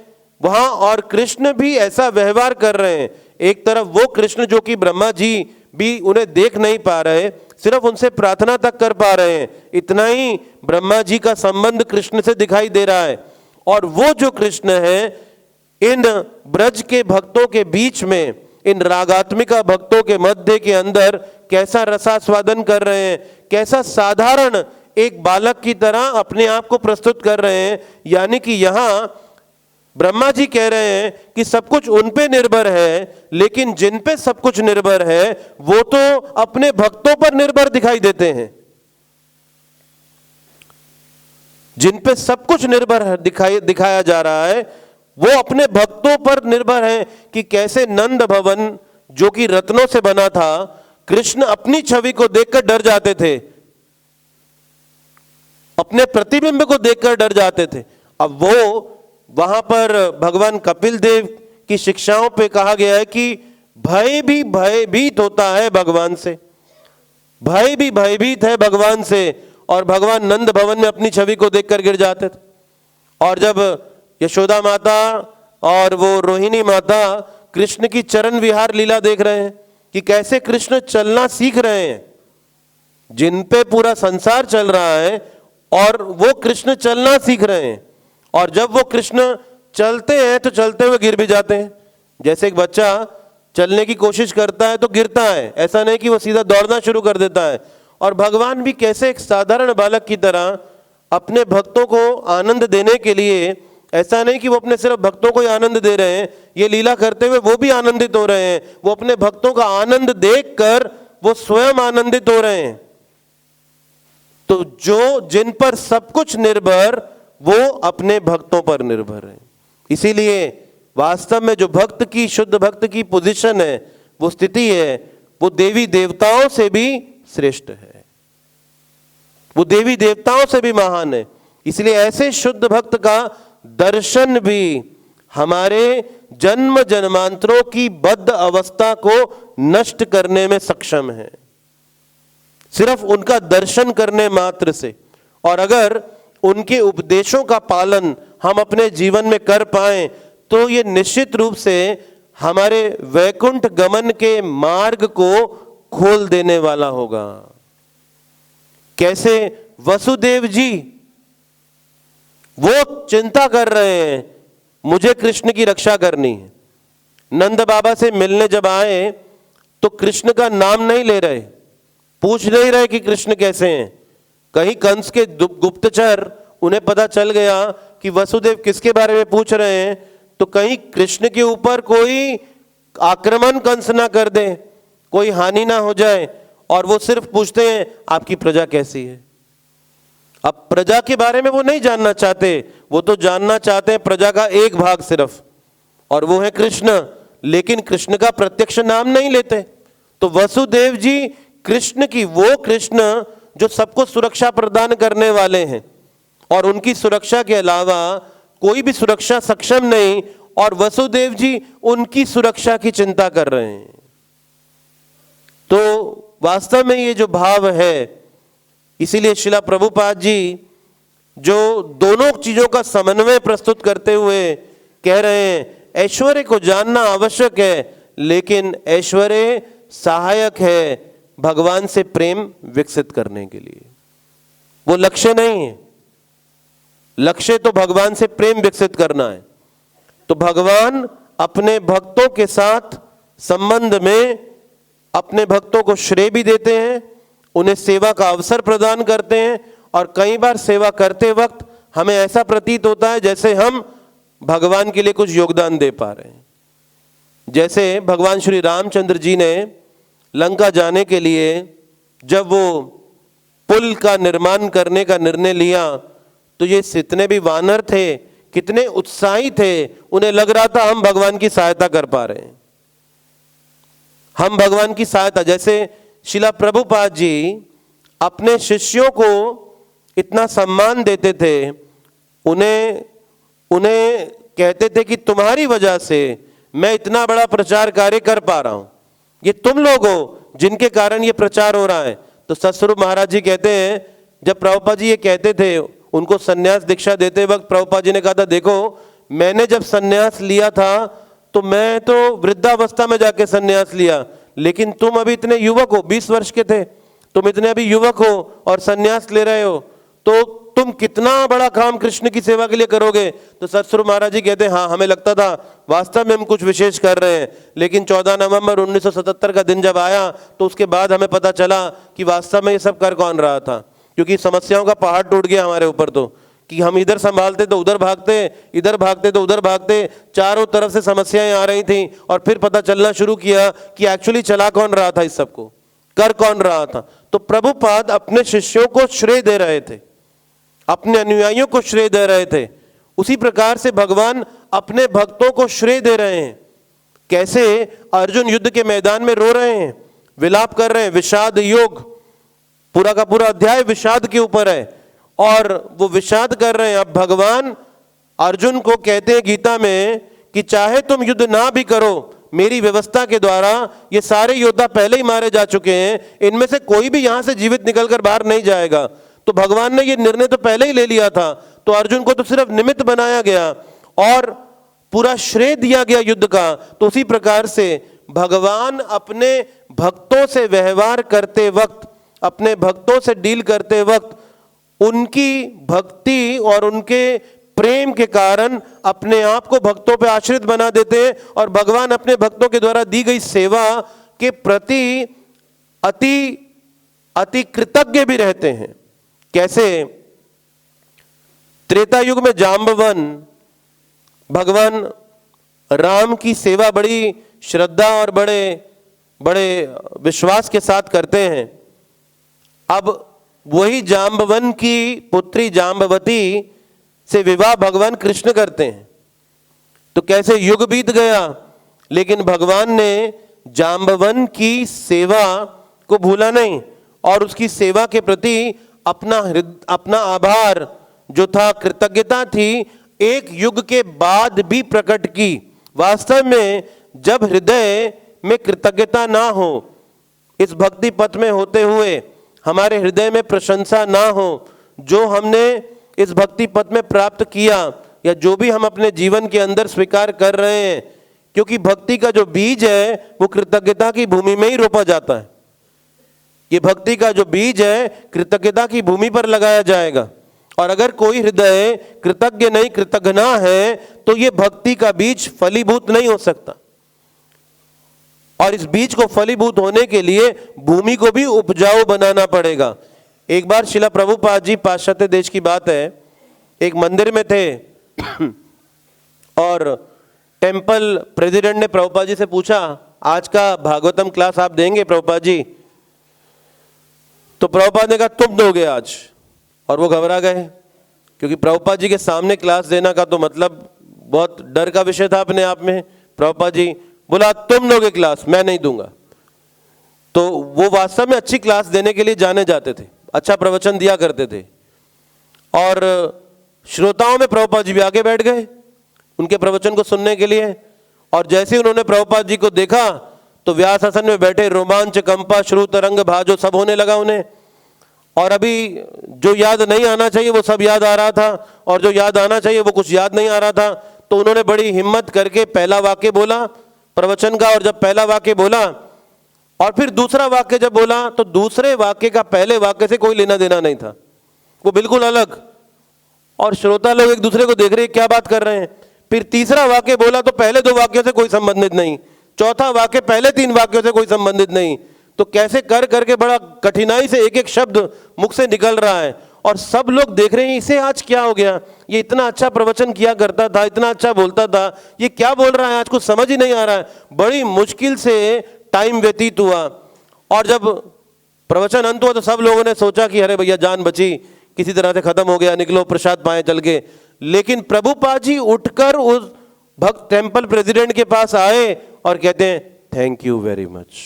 वहां, और कृष्ण भी ऐसा व्यवहार कर रहे हैं। एक तरफ वो कृष्ण जो कि ब्रह्मा जी भी उन्हें देख नहीं पा रहे, सिर्फ उनसे प्रार्थना तक कर पा रहे हैं, इतना ही ब्रह्मा जी का संबंध कृष्ण से दिखाई दे रहा है। और वो जो कृष्ण है इन ब्रज के भक्तों के बीच में, इन रागात्मिका भक्तों के मध्य के अंदर कैसा रसास्वादन कर रहे हैं, कैसा साधारण एक बालक की तरह अपने आप को प्रस्तुत कर रहे हैं। यानी कि यहां ब्रह्मा जी कह रहे हैं कि सब कुछ उन पे निर्भर है, लेकिन जिन पे सब कुछ निर्भर है वो तो अपने भक्तों पर निर्भर दिखाई देते हैं। जिन पे सब कुछ निर्भर है दिखाया जा रहा है वो अपने भक्तों पर निर्भर है कि कैसे नंद भवन जो कि रत्नों से बना था, कृष्ण अपनी छवि को देखकर डर जाते थे, अपने प्रतिबिंब को देखकर डर जाते थे। अब वो वहां पर भगवान कपिल देव की शिक्षाओं पे कहा गया है कि भय भी भयभीत होता है भगवान से, भय भी भयभीत है भगवान से। और भगवान नंद भवन में अपनी छवि को देखकर गिर जाते थे। और जब यशोदा माता और वो रोहिणी माता कृष्ण की चरण विहार लीला देख रहे हैं कि कैसे कृष्ण चलना सीख रहे हैं, जिन पे पूरा संसार चल रहा है और वो कृष्ण चलना सीख रहे हैं, और जब वो कृष्ण चलते हैं तो चलते हुए गिर भी जाते हैं। जैसे एक बच्चा चलने की कोशिश करता है तो गिरता है, ऐसा नहीं कि वो सीधा दौड़ना शुरू कर देता है। और भगवान भी कैसे एक साधारण बालक की तरह अपने भक्तों को आनंद देने के लिए, ऐसा नहीं कि वो अपने सिर्फ भक्तों को ही आनंद दे रहे हैं, ये लीला करते हुए वो भी आनंदित हो रहे हैं, वो अपने भक्तों का आनंद देखकर वो स्वयं आनंदित हो रहे हैं। तो जो जिन पर सब कुछ निर्भर वो अपने भक्तों पर निर्भर है। इसीलिए वास्तव में जो भक्त की, शुद्ध भक्त की पोजीशन है, वो स्थिति है, वो देवी देवताओं से भी श्रेष्ठ है, वो देवी देवताओं से भी महान है। इसलिए ऐसे शुद्ध भक्त का दर्शन भी हमारे जन्म जन्मांतरों की बद्ध अवस्था को नष्ट करने में सक्षम है, सिर्फ उनका दर्शन करने मात्र से। और अगर उनके उपदेशों का पालन हम अपने जीवन में कर पाएं तो ये निश्चित रूप से हमारे वैकुंठ गमन के मार्ग को खोल देने वाला होगा। कैसे वसुदेव जी वो चिंता कर रहे हैं, मुझे कृष्ण की रक्षा करनी है। नंद बाबा से मिलने जब आए तो कृष्ण का नाम नहीं ले रहे, पूछ नहीं रहे कि कृष्ण कैसे हैं। कहीं कंस के गुप्तचर उन्हें पता चल गया कि वसुदेव किसके बारे में पूछ रहे हैं, तो कहीं कृष्ण के ऊपर कोई आक्रमण कंस ना कर दे, कोई हानि ना हो जाए। और वो सिर्फ पूछते हैं आपकी प्रजा कैसी है। अब प्रजा के बारे में वो नहीं जानना चाहते, वो तो जानना चाहते हैं प्रजा का एक भाग सिर्फ, और वो है कृष्ण। लेकिन कृष्ण का प्रत्यक्ष नाम नहीं लेते। तो वसुदेव जी कृष्ण की, वो कृष्ण जो सबको सुरक्षा प्रदान करने वाले हैं और उनकी सुरक्षा के अलावा कोई भी सुरक्षा सक्षम नहीं, और वसुदेव जी उनकी सुरक्षा की चिंता कर रहे हैं। तो वास्तव में ये जो भाव है, इसीलिए शिला प्रभुपाद जी जो दोनों चीजों का समन्वय प्रस्तुत करते हुए कह रहे हैं ऐश्वर्य को जानना आवश्यक है, लेकिन ऐश्वर्य सहायक है भगवान से प्रेम विकसित करने के लिए, वो लक्ष्य नहीं है। लक्ष्य तो भगवान से प्रेम विकसित करना है। तो भगवान अपने भक्तों के साथ संबंध में अपने भक्तों को श्रेय भी देते हैं, उन्हें सेवा का अवसर प्रदान करते हैं, और कई बार सेवा करते वक्त हमें ऐसा प्रतीत होता है जैसे हम भगवान के लिए कुछ योगदान दे पा रहे हैं। जैसे भगवान श्री रामचंद्र जी ने लंका जाने के लिए जब वो पुल का निर्माण करने का निर्णय लिया, तो ये जितने भी वानर थे कितने उत्साही थे, उन्हें लग रहा था हम भगवान की सहायता कर पा रहे हैं, हम भगवान की सहायता। जैसे शिला प्रभुपाद जी अपने शिष्यों को इतना सम्मान देते थे, उन्हें कहते थे कि तुम्हारी वजह से मैं इतना बड़ा प्रचार कार्य कर पा रहा हूं, ये तुम लोग हो जिनके कारण ये प्रचार हो रहा है। तो सतस्वरूप महाराज जी कहते हैं, जब प्रभुपाद जी ये कहते थे, उनको सन्यास दीक्षा देते वक्त प्रभुपाद जी ने कहा था, देखो मैंने जब सन्यास लिया था तो मैं तो वृद्धावस्था में जाके सन्यास लिया, लेकिन तुम अभी इतने युवक हो, 20 वर्ष के थे, तुम इतने अभी युवक हो और सन्यास ले रहे हो, तो तुम कितना बड़ा काम कृष्ण की सेवा के लिए करोगे। तो सतस्वरूप महाराज जी कहते हैं, हाँ हमें लगता था वास्तव में हम कुछ विशेष कर रहे हैं, लेकिन 14 नवंबर 1977 का दिन जब आया तो उसके बाद हमें पता चला कि वास्तव में ये सब कर कौन रहा था, क्योंकि समस्याओं का पहाड़ टूट गया हमारे ऊपर। तो कि हम इधर संभालते तो उधर भागते, इधर भागते तो उधर भागते, चारों तरफ से समस्याएं आ रही थी, और फिर पता चलना शुरू किया कि एक्चुअली चला कौन रहा था, इस सबको कर कौन रहा था। तो प्रभुपाद अपने शिष्यों को श्रेय दे रहे थे, अपने अनुयायियों को श्रेय दे रहे थे। उसी प्रकार से भगवान अपने भक्तों को श्रेय दे रहे हैं। कैसे अर्जुन युद्ध के मैदान में रो रहे हैं, विलाप कर रहे हैं, विषाद योग, पूरा का पूरा अध्याय विषाद के ऊपर है, और वो विषाद कर रहे हैं। अब भगवान अर्जुन को कहते हैं गीता में कि चाहे तुम युद्ध ना भी करो, मेरी व्यवस्था के द्वारा ये सारे योद्धा पहले ही मारे जा चुके हैं, इनमें से कोई भी यहां से जीवित निकलकर बाहर नहीं जाएगा। तो भगवान ने ये निर्णय तो पहले ही ले लिया था, तो अर्जुन को तो सिर्फ निमित्त बनाया गया और पूरा श्रेय दिया गया युद्ध का। तो उसी प्रकार से भगवान अपने भक्तों से व्यवहार करते वक्त, अपने भक्तों से डील करते वक्त, उनकी भक्ति और उनके प्रेम के कारण अपने आप को भक्तों पे आश्रित बना देते हैं, और भगवान अपने भक्तों के द्वारा दी गई सेवा के प्रति अति कृतज्ञ भी रहते हैं। कैसे त्रेता युग में जाम्बवन भगवान राम की सेवा बड़ी श्रद्धा और बड़े बड़े विश्वास के साथ करते हैं। अब वही जाम्बवन की पुत्री जाम्बवती से विवाह भगवान कृष्ण करते हैं। तो कैसे युग बीत गया, लेकिन भगवान ने जाम्बवन सेवा को भूला नहीं, और उसकी सेवा के प्रति अपना आभार जो था, कृतज्ञता थी, एक युग के बाद भी प्रकट की। वास्तव में जब हृदय में कृतज्ञता ना हो, इस भक्ति पथ में होते हुए हमारे हृदय में प्रशंसा ना हो, जो हमने इस भक्ति पथ में प्राप्त किया या जो भी हम अपने जीवन के अंदर स्वीकार कर रहे हैं, क्योंकि भक्ति का जो बीज है वो कृतज्ञता की भूमि में ही रोपा जाता है। ये भक्ति का जो बीज है कृतज्ञता की भूमि पर लगाया जाएगा। और अगर कोई हृदय कृतज्ञ नहीं, कृतज्ञना है, तो ये भक्ति का बीज फलीभूत नहीं हो सकता। और इस बीज को फलीभूत होने के लिए भूमि को भी उपजाऊ बनाना पड़ेगा। एक बार शिला प्रभुपाद जी, पाश्चात्य देश की बात है, एक मंदिर में थे और टेम्पल प्रेसिडेंट ने प्रभुपाद जी से पूछा, आज का भागवतम क्लास आप देंगे प्रभुपाद जी? तो प्रभुपाद ने कहा तुम दोगे आज। और वो घबरा गए, क्योंकि प्रभुपाद जी के सामने क्लास देना का तो मतलब बहुत डर का विषय था अपने आप में। प्रभुपाद जी बोला तुम दोगे क्लास, मैं नहीं दूंगा। तो वो वास्तव में अच्छी क्लास देने के लिए जाने जाते थे, अच्छा प्रवचन दिया करते थे। और श्रोताओं में प्रभुपाद जी भी आगे बैठ गए उनके प्रवचन को सुनने के लिए। और जैसे ही उन्होंने प्रभुपाद जी को देखा तो व्यास आसन में बैठे रोमांच कंपा श्रु तरंग भाजो सब होने लगा उन्हें। और अभी जो याद नहीं आना चाहिए वो सब याद आ रहा था, और जो याद आना चाहिए वो कुछ याद नहीं आ रहा था। तो उन्होंने बड़ी हिम्मत करके पहला वाक्य बोला प्रवचन का, और जब पहला वाक्य बोला और फिर दूसरा वाक्य जब बोला तो दूसरे वाक्य का पहले वाक्य से कोई लेना देना नहीं था, वो बिल्कुल अलग। और श्रोता लोग एक दूसरे को देख रहे हैं क्या बात कर रहे हैं। फिर तीसरा वाक्य बोला तो पहले दो वाक्यों से कोई संबंधित नहीं, चौथा वाक्य पहले तीन वाक्यों से कोई संबंधित नहीं। तो कैसे कर करके बड़ा कठिनाई से एक एक शब्द मुख से निकल रहा है, और सब लोग देख रहे हैं इसे आज क्या हो गया, ये इतना अच्छा प्रवचन किया करता था, इतना अच्छा बोलता था, ये क्या बोल रहा है आज, कुछ समझ ही नहीं आ रहा है। बड़ी मुश्किल से टाइम व्यतीत हुआ, और जब प्रवचन अंत हुआ तो सब लोगों ने सोचा कि अरे भैया जान बची, किसी तरह से खत्म हो गया, निकलो प्रसाद पाए चल के। लेकिन प्रभुपाद जी उठकर उस भक्त टेम्पल प्रेसिडेंट के पास आए और कहते हैं थैंक यू वेरी मच।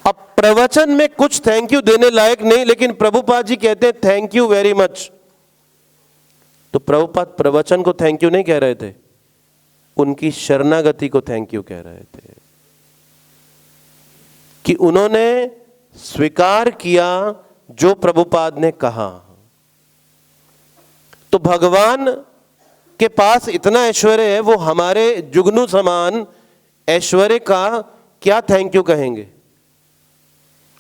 अब प्रवचन में कुछ थैंक यू देने लायक नहीं, लेकिन प्रभुपाद जी कहते हैं थैंक यू वेरी मच। तो प्रभुपाद प्रवचन को थैंक यू नहीं कह रहे थे, उनकी शरणागति को थैंक यू कह रहे थे, कि उन्होंने स्वीकार किया जो प्रभुपाद ने कहा। तो भगवान के पास इतना ऐश्वर्य है, वो हमारे जुगनू समान ऐश्वर्य का क्या थैंक यू कहेंगे,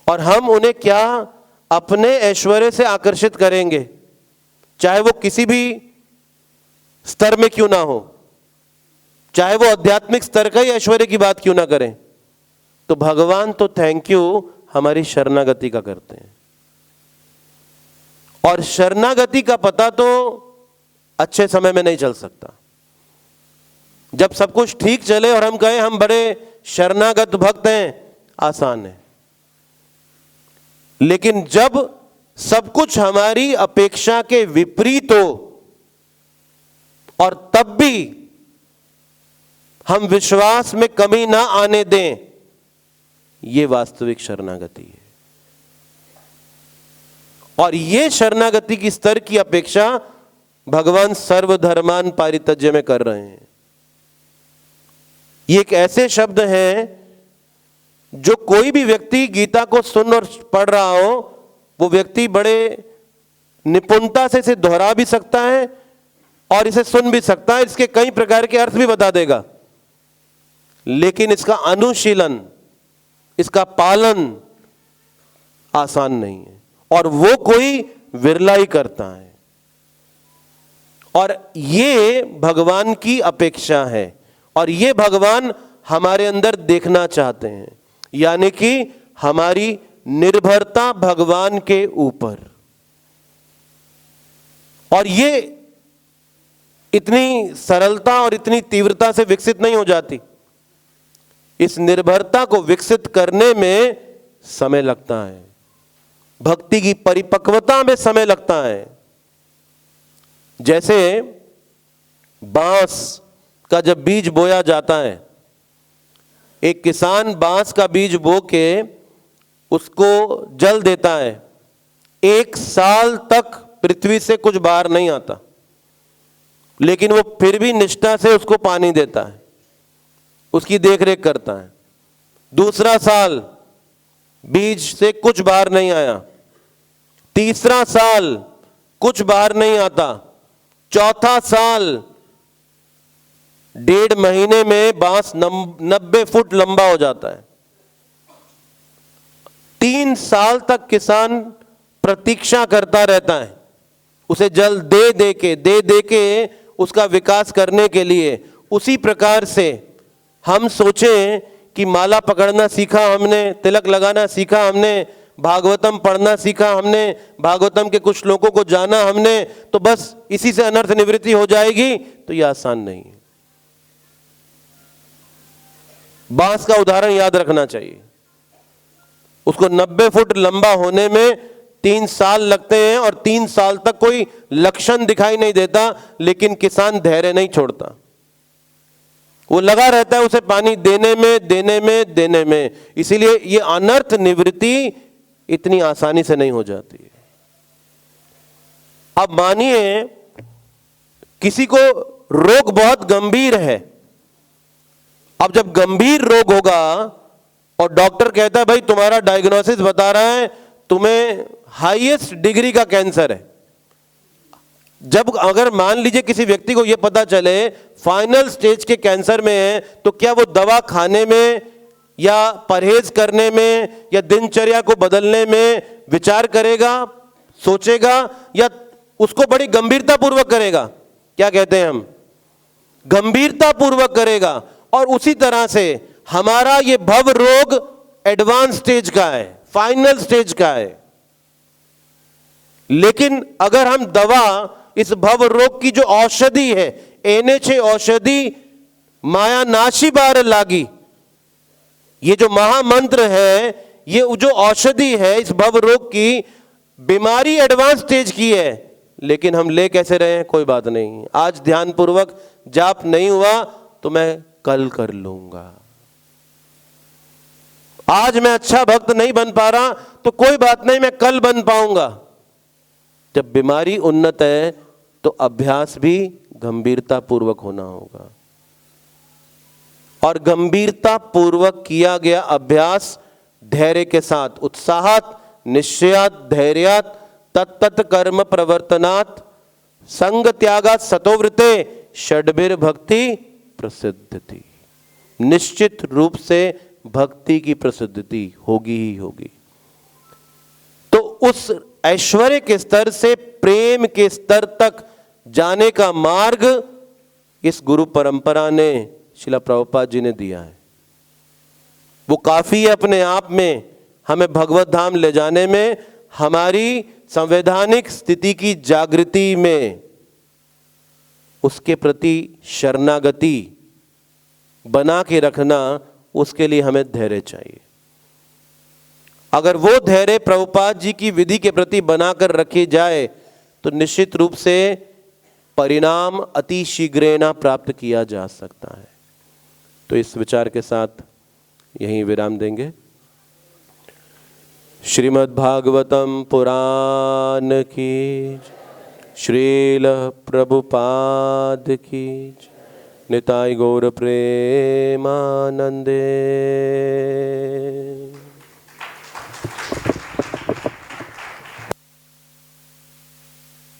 और हम उन्हें क्या अपने ऐश्वर्य से आकर्षित करेंगे, चाहे वो किसी भी स्तर में क्यों ना हो, चाहे वो आध्यात्मिक स्तर का ही ऐश्वर्य की बात क्यों ना करें। तो भगवान तो थैंक यू हमारी शरणागति का करते हैं। और शरणागति का पता तो अच्छे समय में नहीं चल सकता। जब सब कुछ ठीक चले और हम कहें हम बड़े शरणागत भक्त हैं, आसान है। लेकिन जब सब कुछ हमारी अपेक्षा के विपरीत हो और तब भी हम विश्वास में कमी ना आने दें, ये वास्तविक शरणागति है। और ये शरणागति की स्तर की अपेक्षा भगवान सर्वधर्मान पारितज्य में कर रहे हैं। ये एक ऐसे शब्द हैं जो कोई भी व्यक्ति गीता को सुन और पढ़ रहा हो, वो व्यक्ति बड़े निपुणता से इसे दोहरा भी सकता है और इसे सुन भी सकता है, इसके कई प्रकार के अर्थ भी बता देगा। लेकिन इसका अनुशीलन, इसका पालन आसान नहीं है, और वो कोई विरला ही करता है। और ये भगवान की अपेक्षा है, और ये भगवान हमारे अंदर देखना चाहते हैं, यानी कि हमारी निर्भरता भगवान के ऊपर। और ये इतनी सरलता और इतनी तीव्रता से विकसित नहीं हो जाती। इस निर्भरता को विकसित करने में समय लगता है, भक्ति की परिपक्वता में समय लगता है। जैसे बांस का जब बीज बोया जाता है, एक किसान बांस का बीज बो के उसको जल देता है, 1 साल तक पृथ्वी से कुछ बाहर नहीं आता, लेकिन वो फिर भी निष्ठा से उसको पानी देता है, उसकी देखरेख करता है। दूसरा साल बीज से कुछ बाहर नहीं आया, तीसरा साल कुछ बाहर नहीं आता, चौथा साल 1.5 महीने में बांस 90 फुट लंबा हो जाता है। 3 साल तक किसान प्रतीक्षा करता रहता है, उसे जल दे दे के उसका विकास करने के लिए। उसी प्रकार से हम सोचें कि माला पकड़ना सीखा हमने, तिलक लगाना सीखा हमने, भागवतम पढ़ना सीखा हमने, भागवतम के कुछ श्लोकों को जाना हमने, तो बस इसी से अनर्थ निवृत्ति हो जाएगी, तो यह आसान नहीं है। बांस का उदाहरण याद रखना चाहिए। उसको 90 फुट लंबा होने में 3 साल लगते हैं और 3 साल तक कोई लक्षण दिखाई नहीं देता, लेकिन किसान धैर्य नहीं छोड़ता, वो लगा रहता है उसे पानी देने में। इसीलिए ये अनर्थ निवृत्ति इतनी आसानी से नहीं हो जाती है। अब मानिए किसी को रोग बहुत गंभीर है। अब जब गंभीर रोग होगा और डॉक्टर कहता है भाई तुम्हारा डायग्नोसिस बता रहा है तुम्हें हाईएस्ट डिग्री का कैंसर है। जब अगर मान लीजिए किसी व्यक्ति को यह पता चले फाइनल स्टेज के कैंसर में है, तो क्या वो दवा खाने में या परहेज करने में या दिनचर्या को बदलने में विचार करेगा, सोचेगा, या उसको बड़ी गंभीरता पूर्वक करेगा? क्या कहते हैं हम? गंभीरता पूर्वक करेगा। और उसी तरह से हमारा ये भव रोग एडवांस स्टेज का है, फाइनल स्टेज का है। लेकिन अगर हम दवा, इस भव रोग की जो औषधि है, एने छे औषधि माया नाशी बार लागी, ये जो महामंत्र है, ये जो औषधि है इस भव रोग की, बीमारी एडवांस स्टेज की है, लेकिन हम ले कैसे रहे हैं? कोई बात नहीं, आज ध्यान पूर्वक जाप नहीं हुआ तो मैं कल कर लूंगा। आज मैं अच्छा भक्त नहीं बन पा रहा तो कोई बात नहीं, मैं कल बन पाऊंगा। जब बीमारी उन्नत है तो अभ्यास भी गंभीरता पूर्वक होना होगा, और गंभीरता पूर्वक किया गया अभ्यास धैर्य के साथ, उत्साहात निश्चयात धैर्यात तत्तत् कर्म प्रवर्तनात् संग त्यागात सतोवृते षड्भिर भक्ति प्रसिद्धति। निश्चित रूप से भक्ति की प्रसिद्धि होगी ही होगी। तो उस ऐश्वर्य के स्तर से प्रेम के स्तर तक जाने का मार्ग इस गुरु परंपरा ने, श्रील प्रभुपाद जी ने दिया है। वो काफी है अपने आप में, हमें भगवत धाम ले जाने में, हमारी संवैधानिक स्थिति की जागृति में, उसके प्रति शरणागति बना के रखना, उसके लिए हमें धैर्य चाहिए। अगर वो धैर्य प्रभुपाद जी की विधि के प्रति बनाकर रखी जाए तो निश्चित रूप से परिणाम अति शीघ्रेण प्राप्त किया जा सकता है। तो इस विचार के साथ यहीं विराम देंगे। श्रीमद् भागवतम पुराण की, श्रील प्रभुपाद की, निताई गौर प्रेमानंदे।